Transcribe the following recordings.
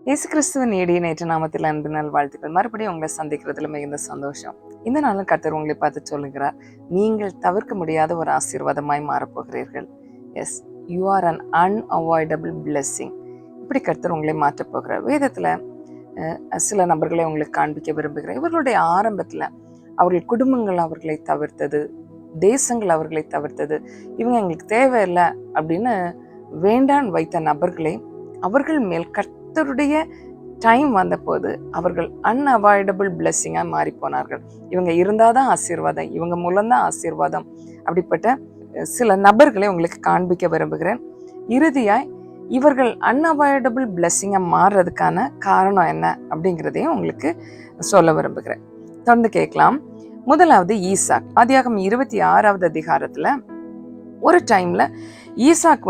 இயேசு கிறிஸ்துவின் இடையே நேற்று நாமத்தில் அன்பு நாள் வாழ்த்துக்கள். மறுபடியும் உங்களை சந்திக்கிறதுல மிகுந்த சந்தோஷம். இந்த நாளும் கர்த்தர் உங்களை பார்த்து சொல்லுகிறார், நீங்கள் தவிர்க்க முடியாத ஒரு ஆசீர்வாதமாய் மாறப்போகிறீர்கள். Yes, you are an unavoidable blessing. இப்படி கர்த்தர் உங்களை மாற்றப் போகிறார். வேதத்தில் சில நபர்களை உங்களுக்கு காண்பிக்க விரும்புகிறேன். இவர்களுடைய ஆரம்பத்தில் அவர்கள் குடும்பங்கள் அவர்களை தவிர்த்தது, தேசங்கள் அவர்களை தவிர்த்தது, இவங்க எங்களுக்கு தேவையில்லை அப்படின்னு வேண்டான் வைத்த நபர்களை அவர்கள் மேல் கர்த்தருடைய டைம் வந்தபோது அவர்கள் அன்அவாய்டபிள் பிளெஸ்ஸிங்காக மாறி போனார்கள். இவங்க இருந்தாதான் ஆசீர்வாதம், இவங்க மூலம்தான் ஆசீர்வாதம். அப்படிப்பட்ட சில நபர்களை உங்களுக்கு காண்பிக்க விரும்புகிறேன். இறுதியாய் இவர்கள் அன்அவாய்டபிள் பிளெஸ்ஸிங்காக மாறுறதுக்கான காரணம் என்ன அப்படிங்கிறதையும் உங்களுக்கு சொல்ல விரும்புகிறேன். தொடர்ந்து கேட்கலாம். முதலாவது ஈசாக். ஆதியாகமம் 26வது அதிகாரத்தில் ஒரு டைமில் ஈசாக்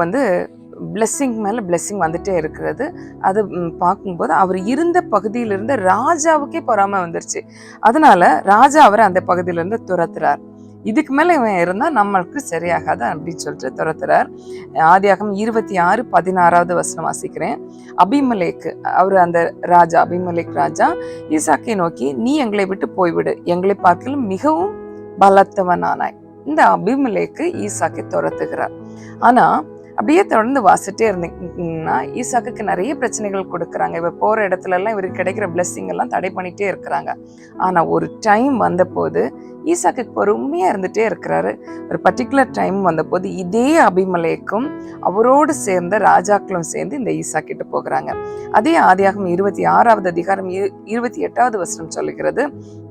பிளெஸ்ஸிங் மேலே பிளெஸ்ஸிங் வந்துட்டே இருக்கிறது. அது பார்க்கும்போது அவர் இருந்த பகுதியிலிருந்து ராஜாவுக்கே பொறாமை வந்துருச்சு. அதனால ராஜா அவரை அந்த பகுதியிலிருந்து துரத்துறார். இதுக்கு மேலே இவன் இருந்தால் நம்மளுக்கு சரியாகாது அப்படின்னு சொல்லிட்டு துரத்துறார். ஆதியாகமம் 26:16வது வசனம் வாசிக்கிறேன். அபிமெலேக்கு அவர் அந்த ராஜா, அபிமெலேக் ராஜா ஈசாக்கை நோக்கி, நீ எங்களை விட்டு போய்விடு, எங்களை பார்க்கலும் மிகவும் பலத்தவனானாய். இந்த அபிமெலேக்கு ஈசாக்கை துரத்துகிறார். ஆனா அப்படியே தொடர்ந்து வாசிட்டே இருந்தீங்கன்னா ஈசாக்குக்கு நிறைய பிரச்சனைகள் கொடுக்குறாங்க. இவர் போற இடத்துல எல்லாம் இவருக்கு கிடைக்கிற பிளெஸ்ஸிங் எல்லாம் தடை பண்ணிட்டே இருக்கிறாங்க. ஆனா ஒரு டைம் வந்தபோது ஈசாக்கு பொறுமையா இருந்துட்டே இருக்கிறாரு. ஒரு பர்டிகுலர் டைம் வந்தபோது இதே அபிமெலேக்கும் அவரோடு சேர்ந்த ராஜாக்களும் சேர்ந்து இந்த ஈசாக்கிட்ட போகிறாங்க. அதே ஆதியாகமம் 26வது அதிகாரம் 28வது வசனம் சொல்லுகிறது,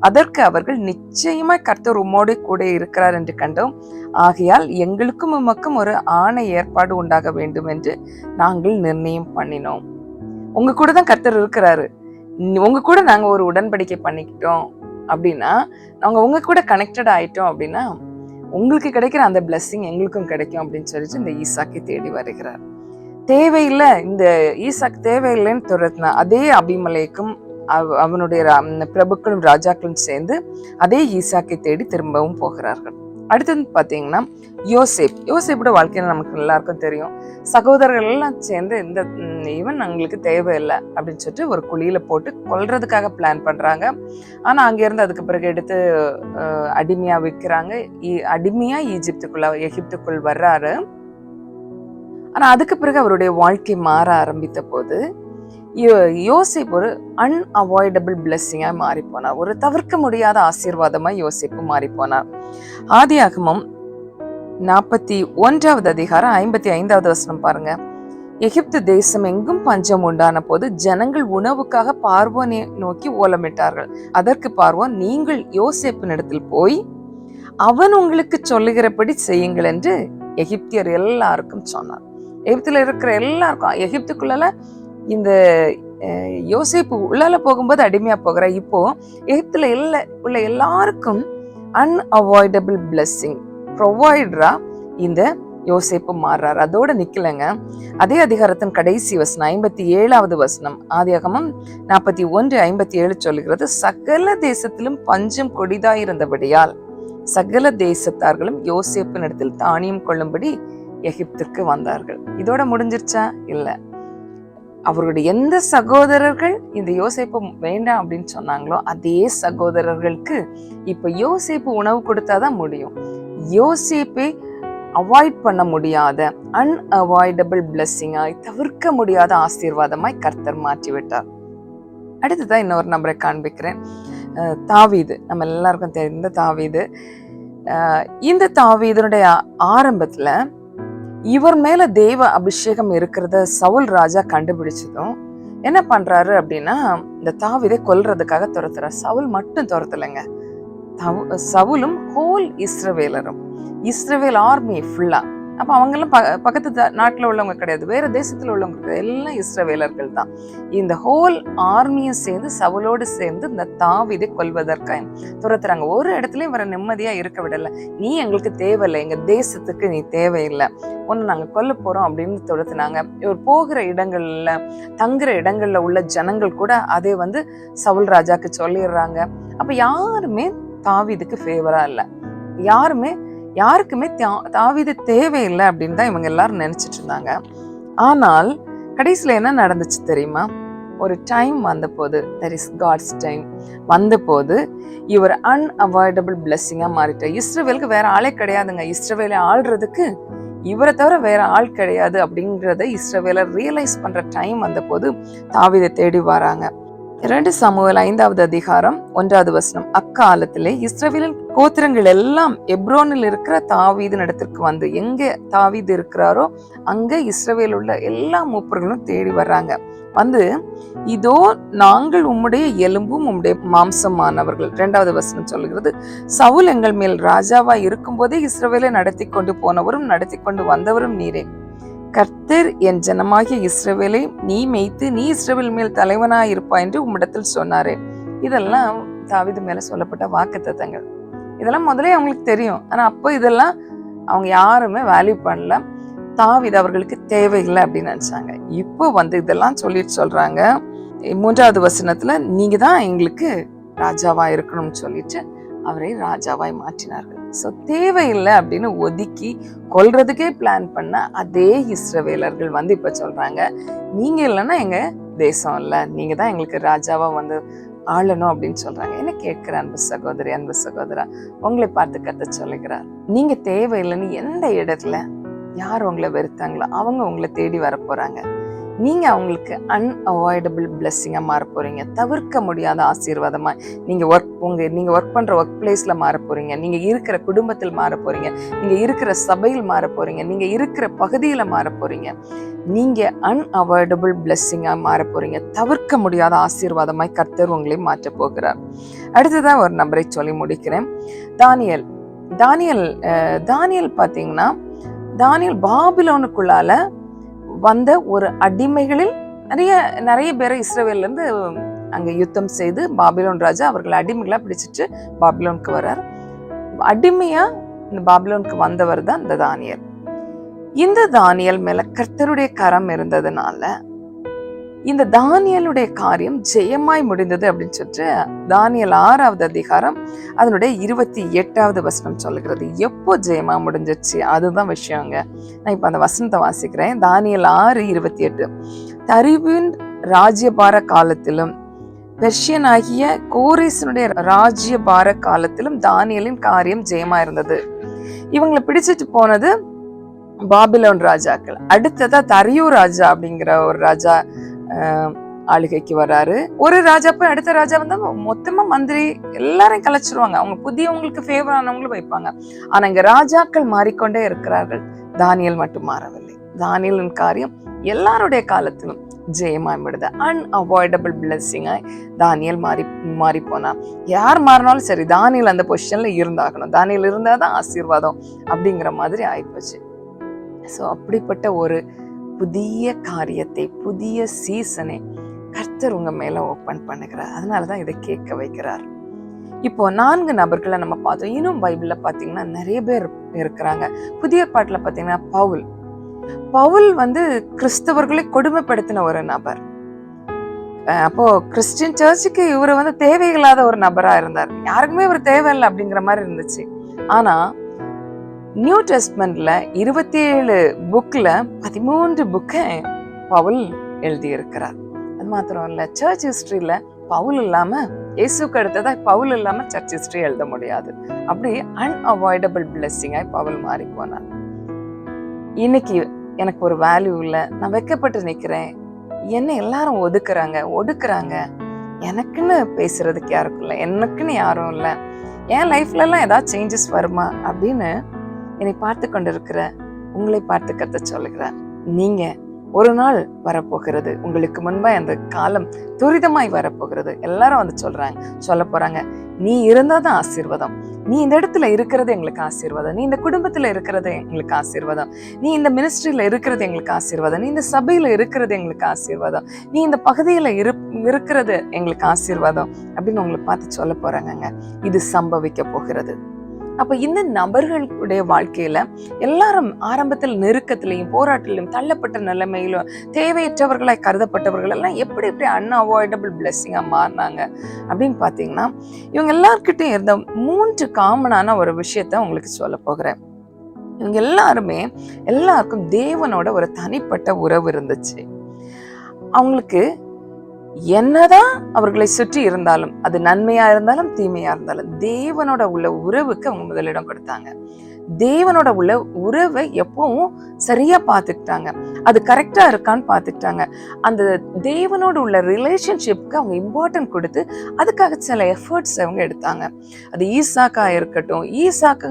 அதற்கு அவர்கள், நிச்சயமா கர்த்தர் உம்மோடு கூட இருக்கிறார் என்று கண்டோம், ஆகையால் எங்களுக்கும் உமக்கும் ஒரு ஆணை ஏற்பாடு உண்டாக வேண்டும் என்று நாங்கள் நிர்ணயம் பண்ணினோம். உங்க கூட தான் கர்த்தர் இருக்கிறாரு, உங்க கூட நாங்க ஒரு உடன்படிக்கை பண்ணிக்கிட்டோம் அப்படின்னா, நாங்க உங்க கூட கனெக்டட் ஆயிட்டோம் அப்படின்னா உங்களுக்கு கிடைக்கிற அந்த பிளெஸ்ஸிங் எங்களுக்கும் கிடைக்கும் அப்படின்னு சொல்லிட்டு இந்த ஈசாக்கை தேடி வருகிறார். தேவையில்லை, இந்த ஈசாக் தேவையில்லைன்னு துரத்தினா அதே அபிமெலேக்கும் அவனுடைய பிரபுக்களும் ராஜாக்களும் சேர்ந்து அதே ஈசாக்கை தேடி திரும்பவும் போகிறார்கள். அடுத்தது பார்த்தீங்கன்னா யோசேப்போட வாழ்க்கையில நமக்கு எல்லாருக்கும் தெரியும். சகோதரர்கள் எல்லாம் சேர்ந்து இந்த இவன் எங்களுக்கு தேவையில்லை அப்படின்னு சொல்லிட்டு ஒரு குழியில போட்டு கொல்றதுக்காக பிளான் பண்றாங்க. ஆனா அங்கிருந்து அதுக்கு பிறகு எடுத்து அடிமையா விற்கிறாங்க. அடிமையா எகிப்துக்குள் வர்றாரு. ஆனா அதுக்கு பிறகு அவருடைய வாழ்க்கை மாற ஆரம்பித்த போது யோசேப்பு ஒரு அன்அவாய்டபிள் பிளெஸ்ஸிங்கா மாறி போனார். ஒரு தவிர்க்க முடியாத ஆசீர்வாதமா யோசேப்பு மாறி போனார். ஆதியாகமம் 41வது அதிகாரம் 55வது வசனம் பாருங்க. எகிப்து தேசம் எங்கும் பஞ்சம் உண்டான போது ஜனங்கள் உணவுக்காக பார்வோனை நோக்கி ஓலமிட்டார்கள். அதற்கு பார்வோன், நீங்கள் யோசேப்பினிடத்தில் போய் அவன் உங்களுக்கு சொல்லுகிறபடி செய்யுங்கள் என்று எகிப்தியர் எல்லாருக்கும் சொன்னார். எகிப்துல இருக்கிற எல்லாருக்கும், எகிப்துக்குள்ள இந்த யோசேப்பு உள்ளால போகும்போது அடிமையா போகிற, இப்போ எகிப்துல உள்ள எல்லாருக்கும் அன்அவாய்டபிள் பிளெஸ்ஸிங் ப்ரொவைடரா இந்த யோசேப்பு மாறுறார். அதோட நிக்கலங்க. அதே அதிகாரத்தின் கடைசி வசனம் 57வது வசனம், ஆதியாகமம் 41:57 சொல்லுகிறது, சகல தேசத்திலும் பஞ்சம் கொடிதாயிருந்தபடியால் சகல தேசத்தார்களும் யோசேப்பின் இடத்தில் தானியம் கொள்ளும்படி எகிப்திற்கு வந்தார்கள். இதோட முடிஞ்சிருச்சா? இல்லை. அவருடைய எந்த சகோதரர்கள் இந்த யோசேப்பு வேண்டாம் அப்படின்னு சொன்னாங்களோ அதே சகோதரர்களுக்கு இப்ப யோசேப்பு உணவு கொடுத்தாதான் முடியும். யோசேப்பை அவாய்ட் பண்ண முடியாத அன்அவாய்டபிள் பிளெஸ்ஸிங்காய், தவிர்க்க முடியாத ஆசீர்வாதமாய் கர்த்தர் மாற்றி விட்டார். அடுத்ததான் இன்னொரு நபரை காண்பிக்கிறேன். தாவீது, நம்ம எல்லாருக்கும் தெரிந்த தாவீது. இந்த தாவீதனுடைய ஆரம்பத்துல இவர் மேல தேவ அபிஷேகம் இருக்கிறத சவுல் ராஜா கண்டுபிடிச்சதும் என்ன பண்றாரு அப்படின்னா, இந்த தாவீதை கொல்றதுக்காக துரத்துறாரு. சவுல் மட்டும் துரத்தலைங்க, சவுலும் ஹோல் இஸ்ரவேல் ஆர்மி ஃபுல்லா. அப்ப அவங்க எல்லாம் பக்கத்து நாட்டுல உள்ளவங்க கிடையாது, வேற தேசத்துல உள்ளவங்க, எல்லாம் இஸ்ரவேலர்கள் தான். இந்த ஹோல் ஆர்மியும் சேர்ந்து சவுலோடு சேர்ந்து இந்த தாவீதை கொல்வதற்காக துரத்துறாங்க. ஒரு இடத்துலயும் வர நிம்மதியா இருக்க விடல. நீ எங்களுக்கு தேவையில்லை, எங்க தேசத்துக்கு நீ தேவையில்லை, ஒன்னு நாங்க கொல்ல போறோம் அப்படின்னு துரத்துனாங்க. இவர் போகிற இடங்கள்ல, தங்குற இடங்கள்ல உள்ள ஜனங்கள் கூட அதே சவுல் ராஜாக்கு சொல்லிடுறாங்க. அப்ப யாருமே தாவீதுக்கு ஃபேவரா இல்லை, யாருக்குமே தாவீது தேவையில்லை அப்படின்னு தான் இவங்க எல்லாரும் நினைச்சிட்டு இருந்தாங்க. ஆனால் கடைசியில என்ன நடந்துச்சு தெரியுமா? ஒரு டைம் வந்தபோது, தட் இஸ் காட்ஸ் டைம் வந்தபோது இவர் அன்அவாய்டபிள் பிளெஸ்ஸிங்கா மாறிட்டார். இஸ்ரவேலுக்கு வேற ஆளே கிடையாதுங்க. இஸ்ரவேலை ஆள்றதுக்கு இவரை தவிர வேற ஆள் கிடையாது அப்படிங்கிறத இஸ்ரவேலர் ரியலைஸ் பண்ற டைம் வந்தபோது தாவீதை தேடி வராங்க. 2 சாமுவேல் 5வது அதிகாரம் 1வது வசனம். அக்காலத்திலே இஸ்ரவேலின் கோத்திரங்கள் எல்லாம் எப்ரோனில் இருக்கிற தாவீதின் இடத்திற்கு வந்து, எங்க தாவீது இருக்கிறாரோ அங்க இஸ்ரவேல் உள்ள எல்லா மூப்பர்களும் தேடி வர்றாங்க. வந்து, இதோ நாங்கள் உம்முடைய எலும்பும் உம்முடைய மாம்சமானவர்கள். 2வது வசனம் சொல்லுகிறது, சவுல் எங்கள் மேல் ராஜாவா இருக்கும் போதே இஸ்ரவேலை நடத்தி கொண்டு போனவரும் நடத்தி கொண்டு வந்தவரும் நீரே. கர்த்தர் என் ஜனமாகிய இஸ்ரவேலை நீ மேய்த்து நீ இஸ்ரவேல் மேல் தலைவனாய் இருப்பாய் என்று உம்மிடத்தில் சொன்னாரே. இதெல்லாம் தாவீது மேல சொல்லப்பட்ட வாக்குத்தத்தங்கள். இதெல்லாம் முதலே அவங்களுக்கு தெரியும். ஆனா அப்போ இதெல்லாம் அவங்க யாருமே வேல்யூ பண்ணல. தாவீது அவர்களுக்கு தேவையில்லை அப்படின்னு நினைச்சாங்க. இப்போ இதெல்லாம் சொல்லிட்டு சொல்றாங்க 3வது வசனத்துல, நீங்க தான் எங்களுக்கு ராஜாவா இருக்கணும்னு சொல்லிட்டு அவரை ராஜாவாய் மாற்றினார்கள். ஸோ தேவையில்லை அப்படின்னு ஒதுக்கி கொல்றதுக்கே பிளான் பண்ண அதே இஸ்ரவேலர்கள் இப்ப சொல்றாங்க, நீங்க இல்லைன்னா எங்க தேசம் இல்லை, நீங்க தான் எங்களுக்கு ராஜாவா ஆளணும் அப்படின்னு சொல்றாங்க. என்ன கேட்கிற அன்பு சகோதரி, அன்பு சகோதரா, உங்களை பார்த்து கத்த சொல்லுகிறார், நீங்க தேவையில்லைன்னு எந்த இடத்துல யார் உங்களை வெறுத்தாங்களோ அவங்க உங்களை தேடி வர போறாங்க. நீங்க அவங்களுக்கு அன்அவாய்டபிள் பிளெஸ்ஸிங்கா மாற போறீங்க. தவிர்க்க முடியாத ஆசீர்வாதமா நீங்க ஒர்க் பண்ற ஒர்க் பிளேஸ்ல மாற போறீங்க. நீங்க இருக்கிற குடும்பத்தில் மாற போறீங்க. நீங்க இருக்கிற சபையில் மாற போறீங்க. நீங்க இருக்கிற பகுதியில மாற போறீங்க. நீங்க அன்அவாய்டபிள் பிளெஸ்ஸிங்கா மாற போறீங்க. தவிர்க்க முடியாத ஆசீர்வாதமாய் கர்த்தர் உங்களை மாற்ற போகிறார். அடுத்ததான் ஒரு நம்பரை சொல்லி முடிக்கிறேன். தானியேல் பாத்தீங்கன்னா, தானியேல் பாபிலோனுக்குள்ளால வந்த ஒரு அடிமைகளில் நிறைய பேரை இஸ்ரவேல்ல இருந்து அங்க யுத்தம் செய்து பாபிலோன் ராஜா அவர்கள் அடிமைகளா பிடிச்சிட்டு பாபிலோனுக்கு வர்றார். அடிமையா இந்த பாபிலோனுக்கு வந்தவர் தான் இந்த தானியேல். இந்த தானியேல் மேல கர்த்தருடைய கரம் இருந்ததுனால இந்த தானியேலுடைய காரியம் ஜெயமாய் முடிந்தது அப்படின்னு சொல்லிட்டு தானியேல் 6வது அதிகாரம் அதனுடைய 28வது வசனம் சொல்லுகிறது. எப்போ ஜெயமா முடிஞ்சிச்சு அதுதான் விஷயங்க. நான் இப்ப அந்த வசனத்தை வாசிக்கிறேன். தானியேல் 6:28. தரிவின் ராஜ்யபார காலத்திலும் பெர்ஷியன் ஆகிய கோரேசனுடைய ராஜ்யபார காலத்திலும் தானியேலின் காரியம் ஜெயமா இருந்தது. இவங்களை பிடிச்சிட்டு போனது பாபிலோன் ராஜாக்கள். அடுத்ததா தரியு ராஜா அப்படிங்கிற ஒரு ராஜா ஆளுகைக்கு வர்றாரு. ஒரு ராஜா போய் அடுத்த ராஜா மொத்தமா மந்திரி எல்லாரையும் கலைச்சிருவாங்க. அவங்க புதியவங்களுக்கு ஃபேவர் ஆனவங்களும் வைப்பாங்க. ஆனா இங்க ராஜாக்கள் மாறிக்கொண்டே இருக்கிறார்கள். தானியேல் மட்டும் மாறவில்லை. தானியேலின் காரியம் எல்லாருடைய காலத்திலும் ஜெயமாய் விடுது. அன்அவாய்டபிள் பிளெஸ்ஸிங்காய் தானியேல் மாறி போனா. யார் மாறினாலும் சரி, தானியேல் அந்த பொசிஷன்ல இருந்தாகணும். தானியேல் இருந்தாதான் ஆசீர்வாதம் அப்படிங்கிற மாதிரி ஆயிப்போச்சு. ஸோ அப்படிப்பட்ட ஒரு புதிய காரியத்தை, புதிய சீசனை கர்த்தர் உங்க மேல ஓப்பன் பண்ணுகிறார். அதனாலதான் இதை கேட்க வைக்கிறார். இப்போ 4 நபர்களை நம்ம பார்த்தோம். இன்னும் பைபிள்ல பாத்தீங்கன்னா நிறைய பேர் இருக்கிறாங்க. புதிய பாட்டுல பாத்தீங்கன்னா பவுல் கிறிஸ்தவர்களை கொடுமைப்படுத்தின ஒரு நபர். அப்போ கிறிஸ்டியன் சர்ச்சுக்கு இவர் தேவையில்லாத ஒரு நபரா இருந்தார். யாருக்குமே இவர் தேவையில்லை அப்படிங்கிற மாதிரி இருந்துச்சு. ஆனா நியூ டெஸ்ட்மெண்ட்ல 27 புக்ல 13 புக்கை பவுல் எழுதி இருக்கிறார். அது மாத்திரம் இல்ல, சர்ச் ஹிஸ்டரியில பவுல் இல்லாம, இயேசுக்கு அடுத்ததா பவுல் இல்லாம சர்ச் ஹிஸ்டரி எழுத முடியாது. அப்படி அன்அவாய்டபிள் பிளெஸ்ஸிங்காய் பவுல் மாறி போனார். இன்னைக்கு எனக்கு ஒரு வேல்யூ இல்லை, நான் வெக்கப்பட்டு நிக்கிறேன், என்ன எல்லாரும் ஒடுக்குறாங்க, எனக்குன்னு பேசுறதுக்கு யாருக்கும் இல்லை, எனக்குன்னு யாரும் இல்லை, என் லைஃப்ல எல்லாம் ஏதாவது சேஞ்சஸ் வருமா அப்படின்னு என்னை பார்த்து கொண்டிருக்கிற உங்களை பார்த்து கர்த்தர் சொல்லுகிறார். நீங்க ஒரு நாள் வரப்போகிறது, உங்களுக்கு முன்பா அந்த காலம் துரிதமாய் வரப்போகிறது. எல்லாரும் சொல்ல போறாங்க, நீ இருந்தாதான் ஆசீர்வாதம், நீ இந்த இடத்துல இருக்கிறது எங்களுக்கு ஆசீர்வாதம், நீ இந்த குடும்பத்துல இருக்கிறது எங்களுக்கு ஆசீர்வாதம், நீ இந்த மினிஸ்ட்ரியில இருக்கிறது எங்களுக்கு ஆசீர்வாதம், நீ இந்த சபையில இருக்கிறது எங்களுக்கு ஆசீர்வாதம், நீ இந்த பகுதியில இருக்கிறது எங்களுக்கு ஆசீர்வாதம் அப்படின்னு உங்களை பார்த்து சொல்ல போறாங்க. இது சம்பவிக்க போகிறது. அப்ப இந்த நபர்களுடைய வாழ்க்கையில எல்லாரும் ஆரம்பத்தில் நெருக்கத்திலையும் போராட்டிலையும் தள்ளப்பட்ட நிலைமையிலும் தேவையற்றவர்களாய் கருதப்பட்டவர்கள் எல்லாம் எப்படி அன்அவாய்டபிள் பிளெஸ்ஸிங்கா மாறினாங்க அப்படின்னு பாத்தீங்கன்னா, இவங்க எல்லார்கிட்டையும் இருந்த 3 காமனான ஒரு விஷயத்த உங்களுக்கு சொல்ல போகிறேன். இவங்க எல்லாருக்கும் தேவனோட ஒரு தனிப்பட்ட உறவு இருந்துச்சு. அவங்களுக்கு என்னதான் அவர்களை சுற்றி இருந்தாலும், அது நன்மையா இருந்தாலும் தீமையா இருந்தாலும், தேவனோட உள்ள உறவுக்கு அவங்க முதலிடம் கொடுத்தாங்க. தேவனோட உள்ள உறவை எப்பவும் சரியா பார்த்துக்கிட்டாங்க. அது கரெக்டா இருக்கான்னு பார்த்துக்கிட்டாங்க. அந்த தேவனோட உள்ள ரிலேஷன்ஷிப்க்கு அவங்க இம்பார்ட்டன்ட் கொடுத்து அதுக்காக சில எஃபர்ட்ஸ் அவங்க எடுத்தாங்க. அது ஈசாக்கா இருக்கட்டும், ஈசாக்கு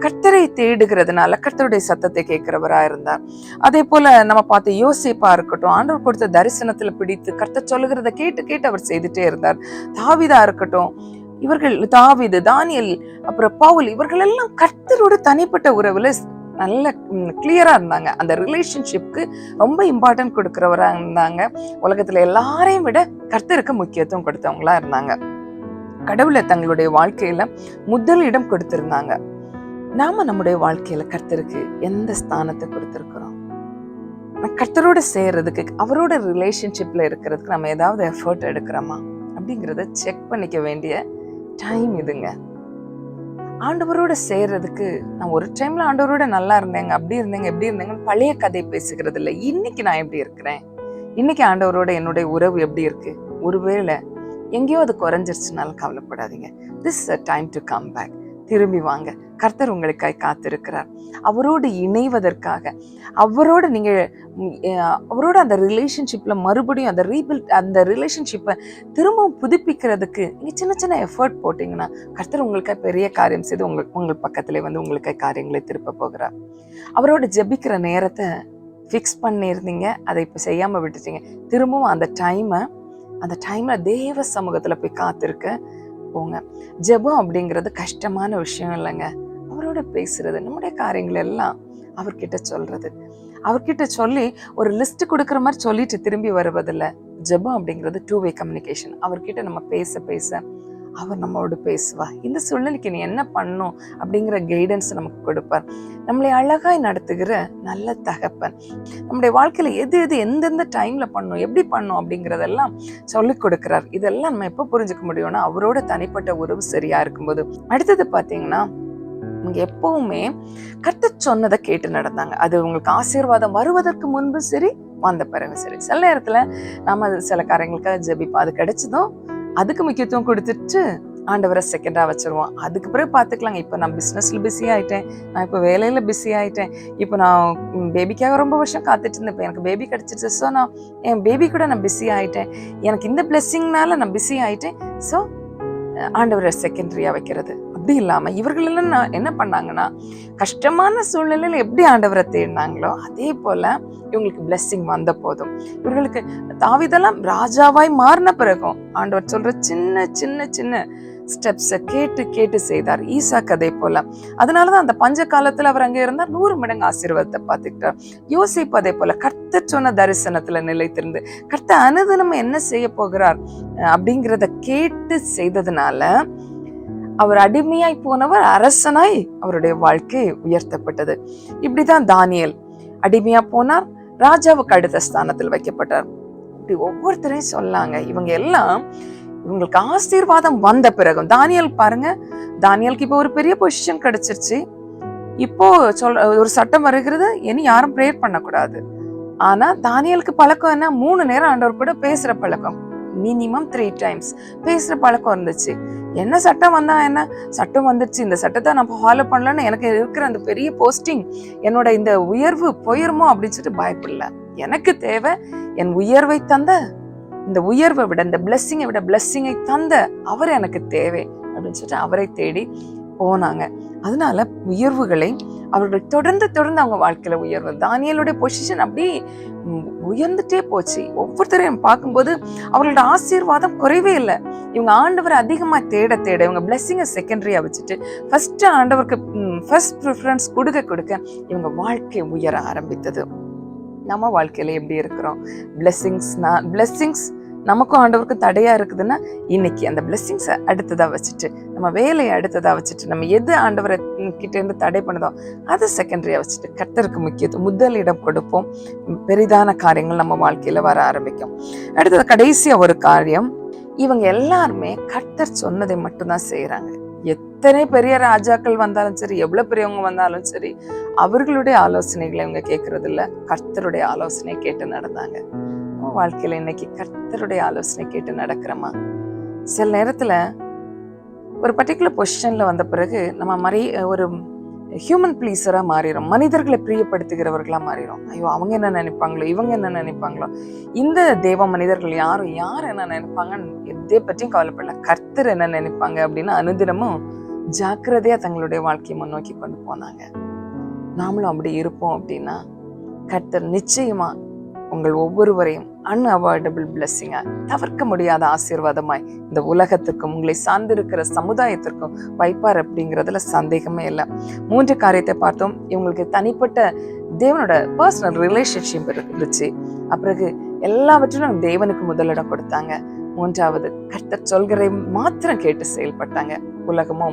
கர்த்தரை தேடுகிறதுனால கர்த்தருடைய சத்தத்தை கேட்கிறவரா இருந்தார். அதே போல நம்ம பார்த்த யோசேப்பா இருக்கட்டும், ஆண்டவர் கொடுத்த தரிசனத்துல பிடித்து கர்த்தர் சொல்லுகிறத கேட்டு கேட்டு அவர் செய்துட்டே இருந்தார். தாவீதா இருக்கட்டும், இவர்கள் தாவீது, தானியேல், அப்புறம் பவுல், இவர்கள் எல்லாம் கர்த்தரோட தனிப்பட்ட உறவுல நல்ல கிளியரா இருந்தாங்க. அந்த ரிலேஷன்ஷிப்க்கு ரொம்ப இம்பார்ட்டன்ட் கொடுக்கிறவரா இருந்தாங்க. உலகத்துல எல்லாரையும் விட கர்த்தருக்கு முக்கியத்துவம் கொடுத்தவங்களா இருந்தாங்க. கடவுளை தங்களுடைய வாழ்க்கையில முதலிடம் கொடுத்திருந்தாங்க. நாம நம்முடைய வாழ்க்கையில கர்த்தருக்கு எந்த ஸ்தானத்தை கொடுத்திருக்கிறோம்? கர்த்தரோட சேர்றதுக்கு, அவரோட ரிலேஷன்ஷிப்ல இருக்கிறதுக்கு நம்ம ஏதாவது எஃபர்ட் எடுக்கிறோமா அப்படிங்கிறத செக் பண்ணிக்க வேண்டிய டைம் இதுங்க. ஆண்டவரோட சேர்றதுக்கு நான் ஒரு டைம்ல ஆண்டவரோட நல்லா இருந்தேங்க, அப்படி இருந்தேங்க, எப்படி இருந்தேங்கன்னு பழைய கதை பேசுகிறது இல்லை. இன்னைக்கு நான் எப்படி இருக்கிறேன், இன்னைக்கு ஆண்டவரோட என்னுடைய உறவு எப்படி இருக்கு? ஒருவேளை எங்கேயோ அது குறைஞ்சிருச்சுனாலும் கவலைப்படாதீங்க. This is a time to come back. திரும்பி வாங்க. கர்த்தர் உங்களுக்காய் காத்திருக்கிறார். அவரோடு இணைவதற்காக, அவரோட நீங்க அவரோட அந்த ரிலேஷன்ஷிப்ல மறுபடியும் அந்த ரிலேஷன்ஷிப்பை திரும்பவும் புதுப்பிக்கிறதுக்கு நீங்க சின்ன சின்ன எஃபர்ட் போட்டீங்கன்னா கர்த்தர் உங்களுக்காக பெரிய காரியம் செய்து உங்கள் பக்கத்திலே வந்து உங்களுக்காக காரியங்களை திருப்ப போகிறார். அவரோட ஜெபிக்கிற நேரத்தை ஃபிக்ஸ் பண்ணியிருந்தீங்க, அதை இப்போ செய்யாம விட்டுட்டீங்க. திரும்பவும் அந்த டைம்ல தேவ சமூகத்துல போய் காத்திருக்க போங்க. ஜெபம் அப்படிங்கிறது கஷ்டமான விஷயம் இல்லைங்க. அவரோட பேசுறது, நம்முடைய காரியங்கள் எல்லாம் அவர்கிட்ட சொல்றது, அவர்கிட்ட சொல்லி ஒரு லிஸ்ட் கொடுக்குற மாதிரி சொல்லிட்டு திரும்பி வருவதில்லை. ஜெபம் அப்படிங்கிறது 2-way கம்யூனிகேஷன். அவர்கிட்ட நம்ம பேச பேச அவர் நம்மளோட பேசுவா. இந்த சூழ்நிலைக்கு நீ என்ன பண்ணும் அப்படிங்கிற கைடன்ஸ் நமக்கு கொடுப்பார். நம்மளை அழகாய் நடத்துகிற நல்ல தகப்பன். நம்முடைய வாழ்க்கையில எது எந்தெந்த டைம்ல பண்ணும், எப்படி பண்ணும் அப்படிங்கிறதெல்லாம் சொல்லிக் கொடுக்கிறார். இதெல்லாம் நம்ம எப்போ புரிஞ்சுக்க முடியும்னா அவரோட தனிப்பட்ட உறவு சரியா இருக்கும்போது. அடுத்தது பாத்தீங்கன்னா, இவங்க எப்பவுமே கர்த்தர் சொன்னதை கேட்டு நடந்தாங்க. அது உங்களுக்கு ஆசீர்வாதம் வருவதற்கு முன்பு சரி, வந்த பிறகு சரி. சில நேரத்துல நாம சில காரியங்களுக்காக ஜெபிப்போம், அது கிடைச்சதும் அதுக்கு முக்கியத்துவம் கொடுத்துட்டு ஆண்டவரை செகண்டா வச்சிருவோம். அதுக்கு பிறகு பார்த்துக்கலாங்க. இப்போ நான் பிஸ்னஸ்ல பிஸி ஆயிட்டேன், நான் இப்போ வேலையில பிஸி ஆயிட்டேன், இப்போ நான் பேபிக்காக ரொம்ப வருஷம் காத்துட்டு இருந்தேன், இப்போ எனக்கு பேபி கிடைச்சிச்சு, ஸோ நான் என் பேபி கூட நான் பிஸி ஆயிட்டேன், எனக்கு இந்த பிளெஸ்ஸிங்னால நான் பிஸி ஆயிட்டேன், ஸோ ஆண்டவரை செகண்டரியா வைக்கிறது. அப்படி இல்லாம இவர்கள் எல்லாம் என்ன பண்ணாங்கன்னா, கஷ்டமான சூழ்நிலையில எப்படி ஆண்டவரை தேடினாங்களோ அதே போல இவங்களுக்கு பிளெஸ்ஸிங் வந்த போதும், இவர்களுக்கு தாவீதெல்லாம் ராஜாவாய் மாறின பிறகும் ஆண்டவர் சொல்ற சின்ன சின்ன சின்ன ஸ்டெப்ஸை கேட்டு கேட்டு செய்தார். ஈசாக்கு அதே போல. அதனாலதான் அந்த பஞ்ச காலத்துல அவர் அங்கே இருந்தார், 100 மடங்கு ஆசீர்வாதத்தை பார்த்துக்கிட்டார். யோசிப்பு அதே போல கர்த்தர் சொன்ன தரிசனத்துல நிலைத்திருந்து கர்த்தர் அனுதினம் என்ன செய்ய போகிறார் அப்படிங்கிறத கேட்டு செய்ததுனால அவர் அடிமையாய் போனவர் அரசனாய் அவருடைய வாழ்க்கை உயர்த்தப்பட்டது. இப்படிதான் தானியேல் அடிமையா போனார், ராஜாவுக்கு அடுத்த ஸ்தானத்தில் வைக்கப்பட்டார். இப்படி ஒவ்வொருத்தரையும் சொல்லாங்க. இவங்க எல்லாம் இவங்களுக்கு ஆசீர்வாதம் வந்த பிறகும், தானியேல் பாருங்க, தானியேலுக்கு இப்போ ஒரு பெரிய பொசிஷன் கிடைச்சிருச்சு. இப்போ ஒரு சட்டம் வருகிறது, இனி யாரும் பிரேயர் பண்ணக்கூடாது. ஆனா தானியேலுக்கு பழக்கம் என்ன? 3 நேரம் ஆண்டவர் கூட பேசுற பழக்கம், மினிமம் 3 times பேசுற பழக்கம் இருந்துச்சு. என்ன சட்டம் வந்தா என்ன, சட்டம் வந்துருச்சு, இந்த சட்டத்தை நான் ஃபாலோ பண்ணலன்னு எனக்கு இருக்கிற அந்த பெரிய போஸ்டிங், என்னோட இந்த உயர்வு போயிருமோ அப்படின்னு சொல்லிட்டு பயப்படல. எனக்கு தேவை என் உயர்வை தந்த, இந்த உயர்வை விட, இந்த பிளெஸ்ஸிங்கை விட பிளெஸ்ஸிங்கை தந்த அவர் எனக்கு தேவை அப்படின்னு சொல்லிட்டு அவரை தேடி போனாங்க. அதனால உயர்வுகளை அவர்கள் தொடர்ந்து அவங்க வாழ்க்கையில உயர்வு. தானியேலுடைய பொசிஷன் அப்படி உயர்ந்துட்டே போச்சு. ஒவ்வொருத்தரையும் பார்க்கும்போது அவர்களோட ஆசீர்வாதம் குறைவே இல்லை. இவங்க ஆண்டவரை அதிகமா தேட இவங்க பிளெஸ்ஸிங்கை செகண்டரியா வச்சுட்டு ஃபர்ஸ்ட் ஆண்டவருக்கு ஃபர்ஸ்ட் ப்ரிஃபரன்ஸ் கொடுக்க இவங்க வாழ்க்கை உயர ஆரம்பித்தது. நம்ம வாழ்க்கையில எப்படி இருக்கிறோம்? பிளெஸ்ஸிங்ஸ் நமக்கும் ஆண்டவருக்கும் தடையா இருக்குதுன்னா இன்னைக்கு அந்த பிளெஸ்ஸிங்ஸை அடுத்ததா வச்சுட்டு, நம்ம வேலையை அடுத்ததா வச்சுட்டு, நம்ம எது ஆண்டவரை கிட்ட இருந்து தடை பண்ணதோ அதை செகண்டரியா வச்சுட்டு கர்த்தருக்கு முக்கியத்துவம் முதலிடம் கொடுப்போம். பெரிதான காரியங்கள் நம்ம வாழ்க்கையில வர ஆரம்பிக்கும். அடுத்தது கடைசியா ஒரு காரியம், இவங்க எல்லாருமே கர்த்தர் சொன்னதை மட்டும்தான் செய்யறாங்க. எத்தனை பெரிய ராஜாக்கள் வந்தாலும் சரி, எவ்வளவு பெரியவங்க வந்தாலும் சரி, அவர்களுடைய ஆலோசனைகளை இவங்க கேட்கறது இல்ல, கர்த்தருடைய ஆலோசனை கேட்டு நடந்தாங்க. நம்ம வாழ்க்கையில இன்னைக்கு கர்த்தருடைய ஆலோசனை கேட்டு நடக்கிறோமா? சில நேரத்துல ஒரு பர்டிகுலர் பொசிஷன்ல வந்த பிறகு நம்ம ஒரு ஹியூமன் ப்ளீஸரா மாறிடும். மனிதர்களை பிரியப்படுத்துகிறவர்களா மாறிடும். ஐயோ, அவங்க என்ன நினைப்பாங்களோ, இவங்க என்ன நினைப்பாங்களோ. இந்த தேவ மனிதர்கள் யார் என்ன நினைப்பாங்கன்னு எதை பற்றியும் கவலைப்படல. கர்த்தர் என்ன நினைப்பாங்க அப்படின்னு அனுதினமும் ஜாக்கிரதையா தங்களுடைய வாழ்க்கையை முன்னோக்கி கொண்டு போனாங்க. நாமளும் அப்படி இருப்போம் அப்படின்னா கர்த்தர் நிச்சயமா உங்கள் ஒவ்வொருவரையும் அன்அவாய்டபிள் பிளெஸ்ஸிங்கா, தவிர்க்க முடியாத ஆசீர்வாதமாய் இந்த உலகத்துக்கும் உங்களை சார்ந்திருக்கிற சமுதாயத்திற்கும் வைப்பார் அப்படிங்கிறதுல சந்தேகமே இல்லை. 3 காரியத்தை பார்த்தோம். இவங்களுக்கு தனிப்பட்ட தேவனோட பர்சனல் ரிலேஷன்ஷிப் இருந்துச்சு. அப்பிறகு எல்லாவற்றிலும் தேவனுக்கு முதலிடம் கொடுத்தாங்க. 3வது, கர்த்தர் சொல்கிறதை மாத்திரம் கேட்டு செயல்பட்டாங்க. உலகமோ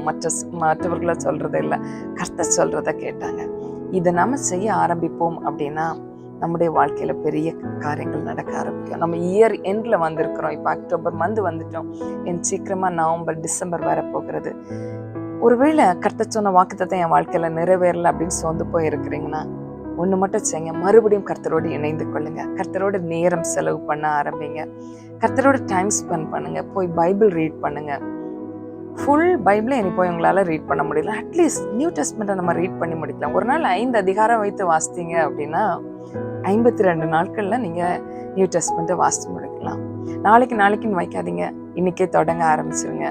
மற்றவர்களை சொல்றதை இல்லை, கர்த்தர் சொல்றதை கேட்டாங்க. இதை நாம செய்ய ஆரம்பிப்போம் அப்படின்னா நம்முடைய வாழ்க்கையில பெரிய காரியங்கள் நடக்க ஆரம்பிக்கும். நம்ம இயர் எண்ட்ல வந்திருக்கிறோம். இப்போ அக்டோபர் மந்த் வந்துட்டோம். சீக்கிரமா நவம்பர், டிசம்பர் வரப்போகிறது. ஒருவேளை கர்த்தர் சொன்ன வாக்குத்தத்தம் என் வாழ்க்கையில நிறைவேறல அப்படின்னு சோர்ந்து போய் இருக்கிறீங்கன்னா ஒண்ணு மட்டும் செய்யுங்க. மறுபடியும் கர்த்தரோடு இணைந்து கொள்ளுங்க. கர்த்தரோட நேரம் செலவு பண்ண ஆரம்பிங்க. கர்த்தரோட டைம் ஸ்பெண்ட் பண்ணுங்க. போய் பைபிள் ரீட் பண்ணுங்க. ஃபுல் பைபிளை இனி போய் உங்களால ரீட் பண்ண முடியல, அட்லீஸ்ட் நியூ டெஸ்ட்மெண்ட்டை நம்ம ரீட் பண்ணி முடிக்கலாம். ஒரு நாள் 5 அதிகாரம் வைத்து வாசித்தீங்க அப்படின்னா 52 நாட்கள்ல நீங்க நியூ டெஸ்ட்மெண்ட்டை வாசித்து முடிக்கலாம். நாளைக்குன்னு வைக்காதீங்க, இன்னைக்கே தொடங்க ஆரம்பிச்சிருங்க.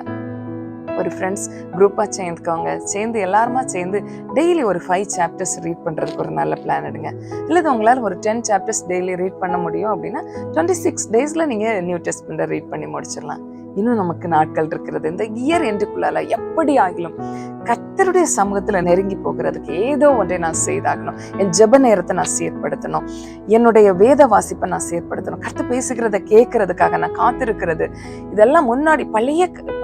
ஒரு ஃப்ரெண்ட்ஸ் குரூப்பாக சேர்ந்து எல்லாருமா சேர்ந்து டெய்லி ஒரு 5 சாப்டர்ஸ் ரீட் பண்ணுறதுக்கு ஒரு நல்ல பிளான் எடுங்க. இல்லை உங்களால் ஒரு 10 சாப்டர்ஸ் டெய்லி ரீட் பண்ண முடியும் அப்படின்னா 26 டேஸில் நீங்கள் நியூ டெஸ்ட்மெண்ட்டை ரீட் பண்ணி முடிச்சிடலாம். இன்னும் நமக்கு நாட்கள் இருக்கிறது. இந்த இயர் எண்டுக்குள்ளால எப்படி ஆகிலும் கர்த்தருடைய சமூகத்துல நெருங்கி போகிறதுக்கு ஏதோ ஒன்றை நான் செய்தாகணும். என் ஜெப நேரத்தை நான் சீர்படுத்தணும். என்னுடைய வேத வாசிப்பை நான் சீர்படுத்தணும். கர்த்தர் பேசுகிறத கேட்கறதுக்காக நான் காத்திருக்கிறது, இதெல்லாம் முன்னாடி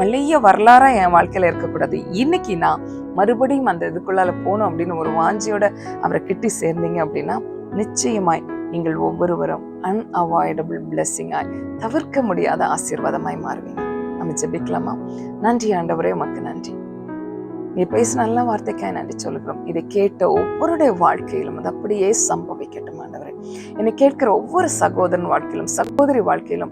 பழைய வரலாறா என் வாழ்க்கையில இருக்கக்கூடாது. இன்னைக்கு நான் மறுபடியும் அந்த இதுக்குள்ளால போகணும் அப்படின்னு ஒரு வாஞ்சியோட அவரை கிட்டி சேர்ந்தீங்க அப்படின்னா நிச்சயமாய் நீங்கள் ஒவ்வொருவரும் அன்அவாய்டபிள் பிளெஸ்ஸிங்காய், தவிர்க்க முடியாத ஆசீர்வாதமாய் மாறுவீங்க. நம்ம ஜெபிக்கலாமா? நன்றி ஆண்டவரே, உமக்கு நன்றி. நீ பேசின நல்ல வார்த்தைக்காய் நன்றி சொல்லுகிறோம். இதை கேட்ட ஒவ்வொருடைய வாழ்க்கையிலும் அது அப்படியே சம்பவிக்கட்டும் ஆண்டவரே. என்னை கேட்கிற ஒவ்வொரு சகோதரன் வாழ்க்கையிலும் சகோதரி வாழ்க்கையிலும்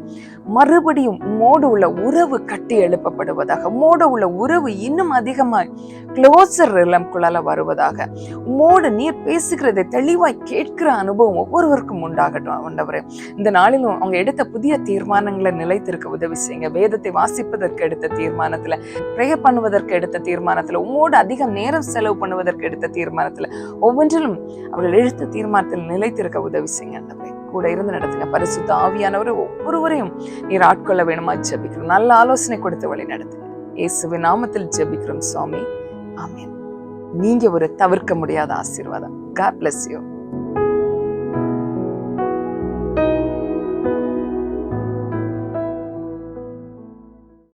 மறுபடியும் உம்மோடு உள்ள உறவு கட்டி எழுப்பப்படுவதாக, உம்மோடு உள்ள உறவு இன்னும் அதிகமாய் க்ளோசர் ரிலம்குள்ளால வருவதாக, உம்மோடு நீர் பேசுகிறதை தெளிவாய் கேட்கிற அனுபவம் ஒவ்வொருவருக்கும் உண்டாகட்டும் ஆண்டவரே. இந்த நாளிலும் அவங்க எடுத்த புதிய தீர்மானங்களை நிலைத்திருக்க உதவி செய்யுங்க. வேதத்தை வாசிப்பதற்கு எடுத்த தீர்மானத்துல, ப்ரேயர் பண்ணுவதற்கு எடுத்த தீர்மானத்துல, உம்மோடு அதிகம் நேரம் செலவு பண்ணுவதற்கு எடுத்த தீர்மானத்துல, ஒவ்வொன்றிலும் அவர்கள் எடுத்த தீர்மானத்தில் நிலைத்திருக்க உதவி செய்யுங்க ஆண்டவரே. கூட இருந்து நடத்துங்க. பரிசுத்த ஆவியானவரை ஒவ்வொருவரையும் நீர் ஆட்கொள்ள வேணுமா ஜெபிக்கிறோம். நல்ல ஆலோசனை கொடுத்து வழி நடத்துங்க. இயேசுவின் நாமத்தில் ஜெபிக்கிறோம் சுவாமி, ஆமென். நீங்க ஒரு தவிர்க்க முடியாத ஆசீர்வாதம். God bless you.